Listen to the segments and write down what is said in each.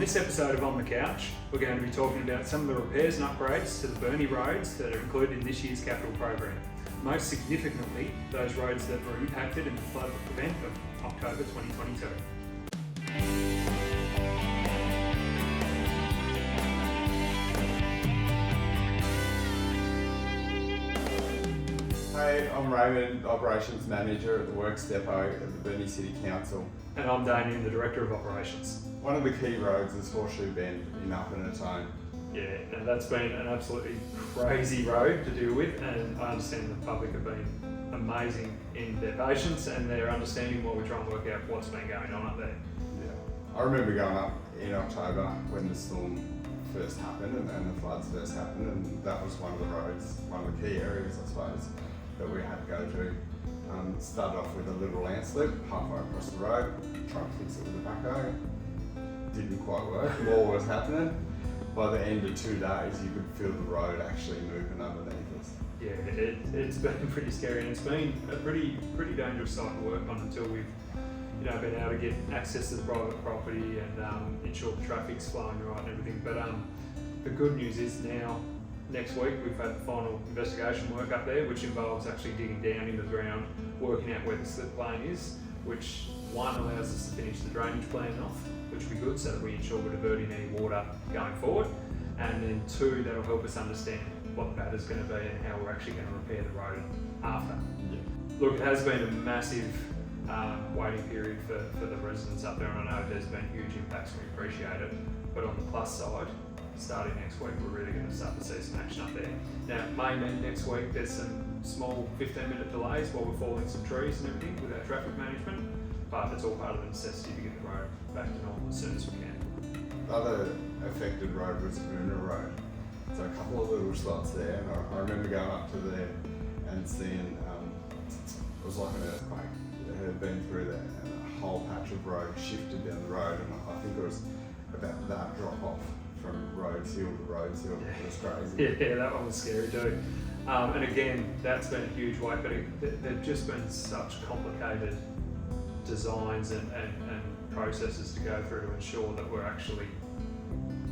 this episode of On the Couch, we're going to be talking about some of the repairs and upgrades to the Burnie roads that are included in this year's capital program. Most significantly, those roads that were impacted in the flood event of October 2022. Hey, I'm Raymond, Operations Manager at the Works Depot at the Burnie City Council. And I'm Damien, the Director of Operations. One of the key roads is Horseshoe Bend in Aherne. Yeah, and that's been an absolutely crazy road to deal with, and I understand the public have been amazing in their patience and their understanding while we try and work out what's been going on up there. Yeah, I remember going up in October when the storm first happened and the floods first happened, and that was one of the roads, one of the key areas I suppose, that we had to go through. Started off with a little landslip halfway across the road, trying to fix it with a backhoe. Didn't quite work, more was happening. By the end of 2 days, you could feel the road actually moving underneath us. Yeah, it's been pretty scary, and it's been a pretty dangerous site to work on until we've been able to get access to the private property and ensure the traffic's flowing right and everything. But the good news is now, next week, we've had the final investigation work up there, which involves actually digging down into the ground, working out where the slip plane is, which one allows us to finish the drainage plan off, which will be good so that we ensure we're diverting any water going forward, and then two, that'll help us understand what the batter's going to be and how we're actually going to repair the road after. Yeah. Look, it has been a massive waiting period for the residents up there, and I know there's been huge impacts and we appreciate it, but on the plus side, starting next week, we're really going to start to see some action up there. Now, it may mean next week there's some small 15-minute delays while we're falling some trees and everything with our traffic management, but it's all part of the necessity to get the road back to normal as soon as we can. The other affected road was Oonah Road. So a couple of little spots there, and I remember going up to there and seeing, it was like an earthquake. It had been through there, and a whole patch of road shifted down the road, and I think it was about that drop off from Rhodes Hill to Rhodes Hill. It was crazy. Yeah, that one was scary too. And again, that's been a huge weight, but they've just been such complicated designs and processes to go through to ensure that we're actually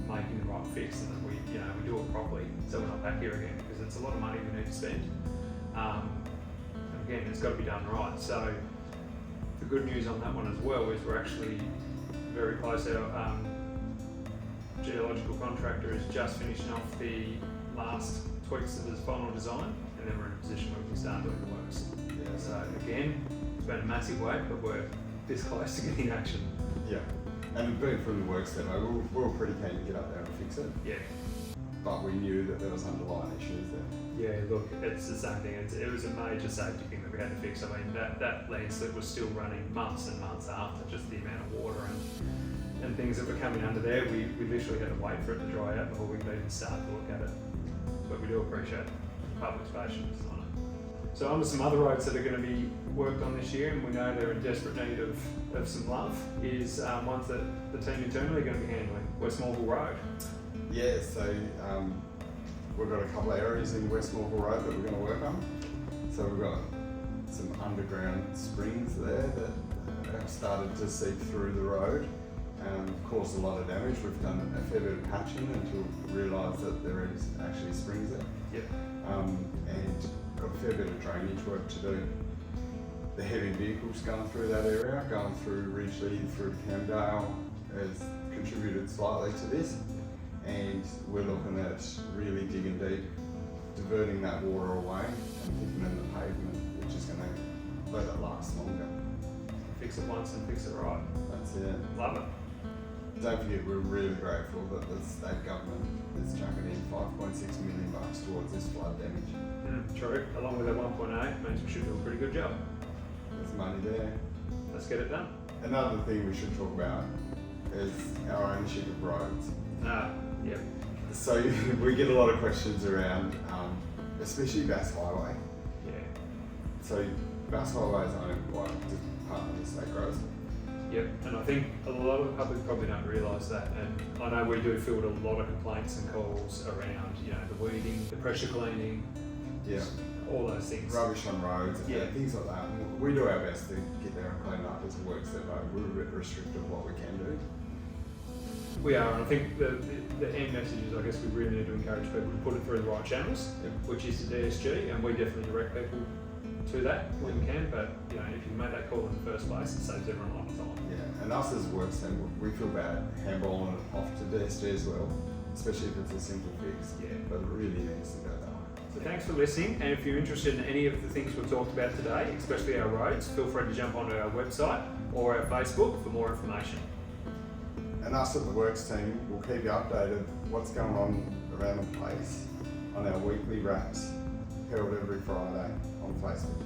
making the right fix and that we do it properly, so we're not back here again, because it's a lot of money we need to spend. And again, it's got to be done right. So the good news on that one as well is we're actually very close. Our geological contractor is just finishing off the last tweaks to the final design, and then we're in a position where we can start doing the works. Yeah. So again, it's been a massive wait, but we're this close to getting action. Yeah, and being from the Works Depot, we were pretty keen to get up there and fix it. Yeah. But we knew that there was underlying issues there. Yeah, look, it's the same thing. It was a major safety thing that we had to fix. I mean, that landslip was still running months and months after, just the amount of water and things that were coming under there. We literally had to wait for it to dry out before we could even start to look at it. But we do appreciate the public's patience on it. So on to some other roads that are going to be worked on this year, and we know they're in desperate need of some love, is ones that the team internally are going to be handling. West Mooreville Road. Yeah, so we've got a couple of areas in West Mooreville Road that we're going to work on. So we've got some underground springs there that have started to seep through the road and caused a lot of damage. We've done a fair bit of patching until we realised that there is actually springs there. Yep. And got a fair bit of drainage work to do. The heavy vehicles going through that area, going through Ridgely, through Camdale, has contributed slightly to this. And we're looking at really digging deep, diverting that water away and putting in the pavement, which is going to let it last longer. Fix it once and fix it right. That's it. Love it. Don't forget, we're really grateful that the state government is chucking in $5.6 million towards this flood damage. True. Along with our 1.8 means we should do a pretty good job. There's money there. Let's get it done. Another thing we should talk about is our ownership of roads. Yep. So we get a lot of questions around, especially Bass Highway. Yeah. So Bass Highway is owned by the Department of State Growth. Yep, and I think a lot of the public probably don't realise that, and I know we do field a lot of complaints and calls around, the weeding, the pressure cleaning, all those things. Rubbish on roads, and things like that. We do our best to get there and clean up as a Works Depot. We're a bit restricted what we can do. We are, and I think the end message is, I guess we really need to encourage people to put it through the right channels, Yep. which is the DSG, and we definitely direct people to that when we can. But you know, if you make that call in the first place, it saves everyone a lot of time. Yeah, and us as a works team, we feel bad handballing it off to DSG as well, especially if it's a simple fix. Yeah. But it really needs to go that way. So thanks for listening, and if you're interested in any of the things we've talked about today, especially our roads, feel free to jump onto our website or our Facebook for more information. And us at the works team will keep you updated what's going on around the place on our weekly wraps held every Friday on Facebook.